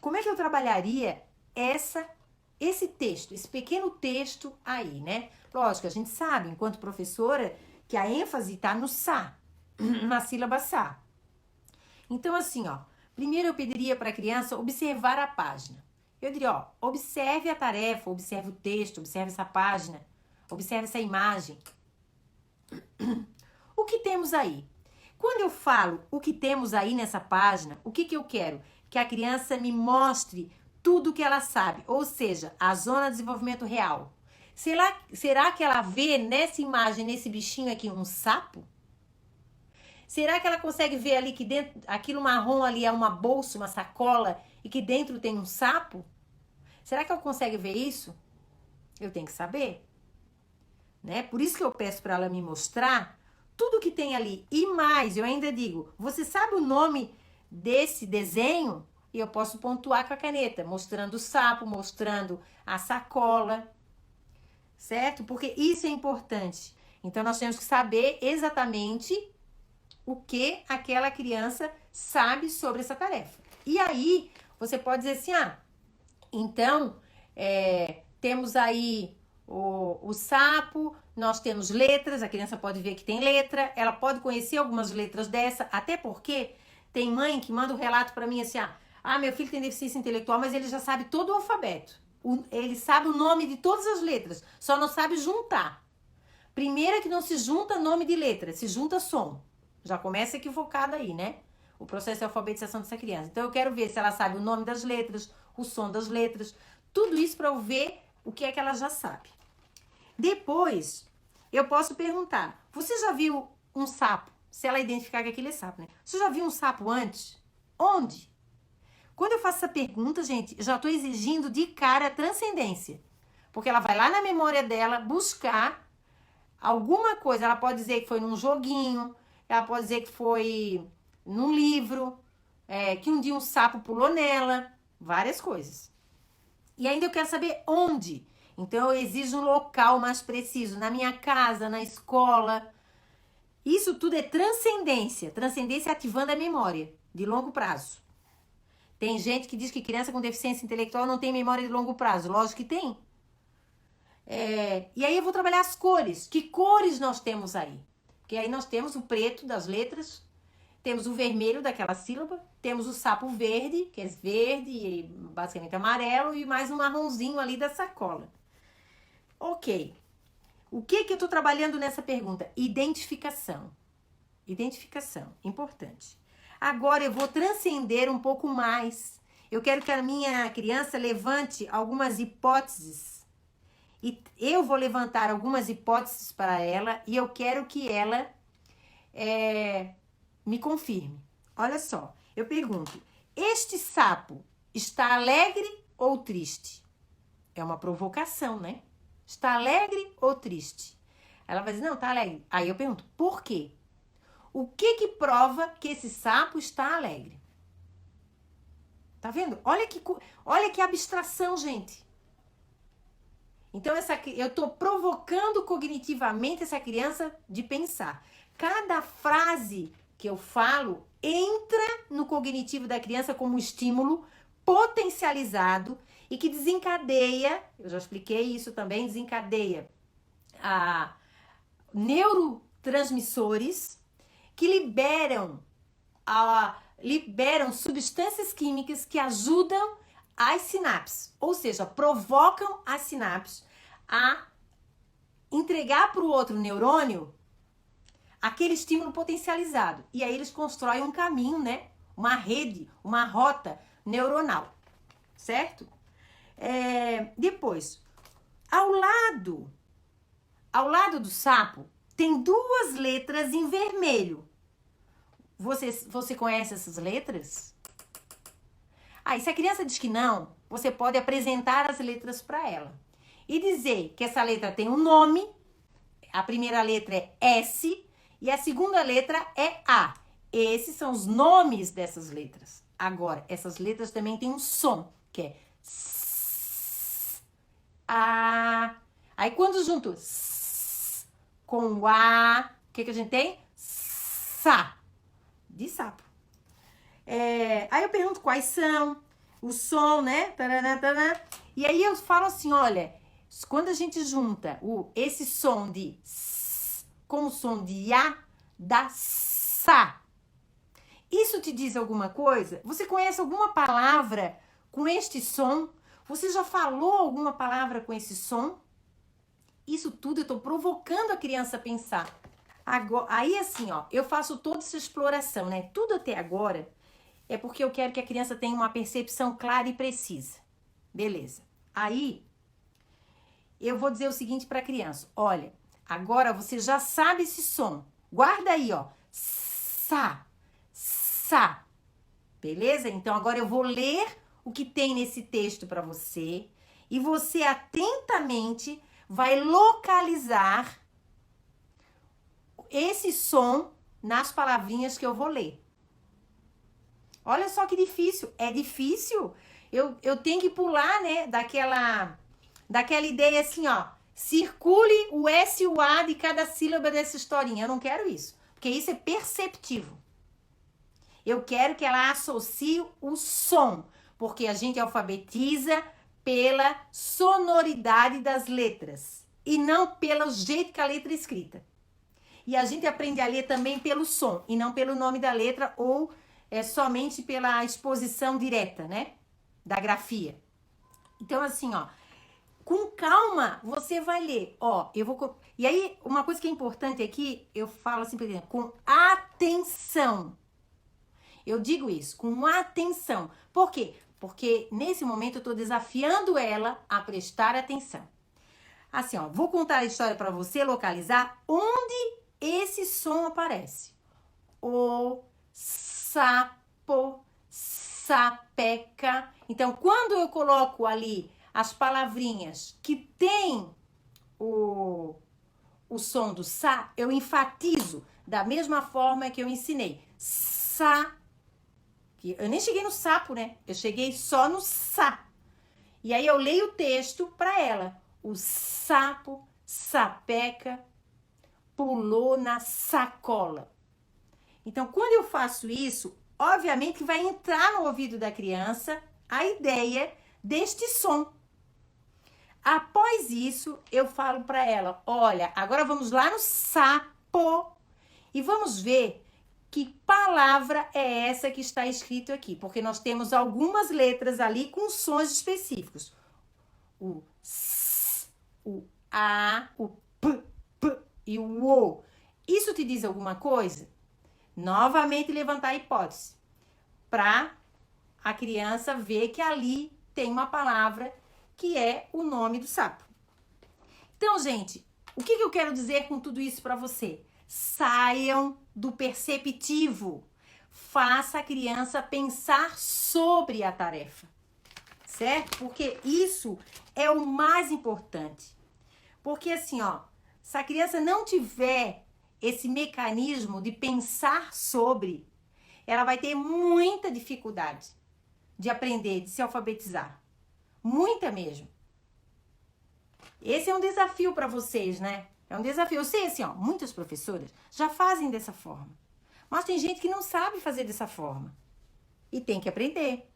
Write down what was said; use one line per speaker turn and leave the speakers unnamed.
como é que eu trabalharia esse texto, esse pequeno texto aí, né? Lógico, a gente sabe, enquanto professora, que a ênfase está no sa, na sílaba sa. Então, assim, ó, primeiro eu pediria para a criança observar a página. Eu diria, ó, observe a tarefa, observe o texto, observe essa página, observe essa imagem. O que temos aí? Quando eu falo o que temos aí nessa página, o que eu quero? Que a criança me mostre tudo o que ela sabe, ou seja, a zona de desenvolvimento real. Será que ela vê nessa imagem, nesse bichinho aqui, um sapo? Será que ela consegue ver ali que dentro, aquilo marrom ali é uma bolsa, uma sacola, e que dentro tem um sapo? Será que ela consegue ver isso? Eu tenho que saber, né? Por isso que eu peço para ela me mostrar tudo que tem ali. E mais, eu ainda digo, você sabe o nome desse desenho? E eu posso pontuar com a caneta, mostrando o sapo, mostrando a sacola, certo? Porque isso é importante. Então, nós temos que saber exatamente o que aquela criança sabe sobre essa tarefa. E aí, você pode dizer assim, então, temos aí o sapo, nós temos letras, a criança pode ver que tem letra, ela pode conhecer algumas letras dessa, até porque tem mãe que manda um relato para mim assim, meu filho tem deficiência intelectual, mas ele já sabe todo o alfabeto. Ele sabe o nome de todas as letras, só não sabe juntar. Primeiro é que não se junta nome de letra, se junta som. Já começa equivocado aí, né? O processo de alfabetização dessa criança. Então eu quero ver se ela sabe o nome das letras, o som das letras, tudo isso para eu ver o que é que ela já sabe. Depois, eu posso perguntar, você já viu um sapo? Se ela identificar que aquele é sapo, né? Você já viu um sapo antes? Onde? Quando eu faço essa pergunta, gente, já estou exigindo de cara transcendência. Porque ela vai lá na memória dela buscar alguma coisa. Ela pode dizer que foi num joguinho, ela pode dizer que foi num livro, que um dia um sapo pulou nela, várias coisas. E ainda eu quero saber onde. Então eu exijo um local mais preciso, na minha casa, na escola. Isso tudo é transcendência. Transcendência ativando a memória de longo prazo. Tem gente que diz que criança com deficiência intelectual não tem memória de longo prazo. Lógico que tem. E aí eu vou trabalhar as cores. Que cores nós temos aí? Porque aí nós temos o preto das letras, temos o vermelho daquela sílaba, temos o sapo verde, que é verde e basicamente amarelo, e mais um marronzinho ali da sacola. Ok. O que eu estou trabalhando nessa pergunta? Identificação. Identificação, importante. Agora eu vou transcender um pouco mais. Eu quero que a minha criança levante algumas hipóteses. E eu vou levantar algumas hipóteses para ela e eu quero que ela me confirme. Olha só, eu pergunto, este sapo está alegre ou triste? É uma provocação, né? Está alegre ou triste? Ela vai dizer, não, está alegre. Aí eu pergunto, por quê? O que prova que esse sapo está alegre? Tá vendo? Olha que abstração, gente. Então, eu estou provocando cognitivamente essa criança de pensar. Cada frase que eu falo entra no cognitivo da criança como estímulo potencializado e que desencadeia, eu já expliquei isso também, desencadeia neurotransmissores que liberam substâncias químicas que ajudam as sinapses, ou seja, provocam as sinapses a entregar para o outro neurônio aquele estímulo potencializado. E aí eles constroem um caminho, né? Uma rede, uma rota neuronal, certo? Depois, ao lado do sapo, tem duas letras em vermelho. Você conhece essas letras? E se a criança diz que não, você pode apresentar as letras para ela. E dizer que essa letra tem um nome, a primeira letra é S e a segunda letra é A. Esses são os nomes dessas letras. Agora, essas letras também têm um som, que é S, A. Aí quando junto S com o A, o que a gente tem? Sa, de sapo. Aí eu pergunto quais são. o som, né? Taranã, taranã. E aí eu falo assim, olha, quando a gente junta esse som de s com o som de ya, dá sa. Isso te diz alguma coisa? Você conhece alguma palavra com este som? Você já falou alguma palavra com esse som? Isso tudo eu estou provocando a criança a pensar. Agora, aí assim, ó, eu faço toda essa exploração, né? Tudo até agora é porque eu quero que a criança tenha uma percepção clara e precisa. Beleza. Aí, eu vou dizer o seguinte para a criança. Olha, agora você já sabe esse som. Guarda aí, ó. Sa, sa. Beleza? Então, agora eu vou ler o que tem nesse texto para você. E você atentamente vai localizar esse som nas palavrinhas que eu vou ler. Olha só que difícil. É difícil. Eu tenho que pular, né, daquela ideia assim, ó. Circule o S e o A de cada sílaba dessa historinha. Eu não quero isso. Porque isso é perceptivo. Eu quero que ela associe o som. Porque a gente alfabetiza pela sonoridade das letras. E não pelo jeito que a letra é escrita. E a gente aprende a ler também pelo som. E não pelo nome da letra ou somente pela exposição direta, né? Da grafia. Então, assim, ó. Com calma, você vai ler. Ó, eu vou... E aí, uma coisa que é importante aqui, eu falo assim, por exemplo, com atenção. Eu digo isso, com atenção. Por quê? Porque nesse momento eu tô desafiando ela a prestar atenção. Assim, ó, vou contar a história para você localizar onde esse som aparece. O sapo, sapeca. Então, quando eu coloco ali as palavrinhas que tem o som do sa, eu enfatizo da mesma forma que eu ensinei. Sa. Eu nem cheguei no sapo, né? Eu cheguei só no sa. E aí eu leio o texto para ela. O sapo, sapeca, pulou na sacola. Então, quando eu faço isso, obviamente que vai entrar no ouvido da criança a ideia deste som. Após isso, eu falo para ela, olha, agora vamos lá no sapo e vamos ver que palavra é essa que está escrito aqui, porque nós temos algumas letras ali com sons específicos. O S, o A, o P e o O. Isso te diz alguma coisa? Novamente levantar a hipótese para a criança ver que ali tem uma palavra que é o nome do sapo. Então, gente, o que eu quero dizer com tudo isso para você? Saiam do perceptivo. Faça a criança pensar sobre a tarefa, certo? Porque isso é o mais importante. Porque assim, ó, se a criança não tiver esse mecanismo de pensar sobre, ela vai ter muita dificuldade de aprender, de se alfabetizar. Muita mesmo. Esse é um desafio para vocês, né? É um desafio. Eu sei assim, ó, muitas professoras já fazem dessa forma. Mas tem gente que não sabe fazer dessa forma. E tem que aprender.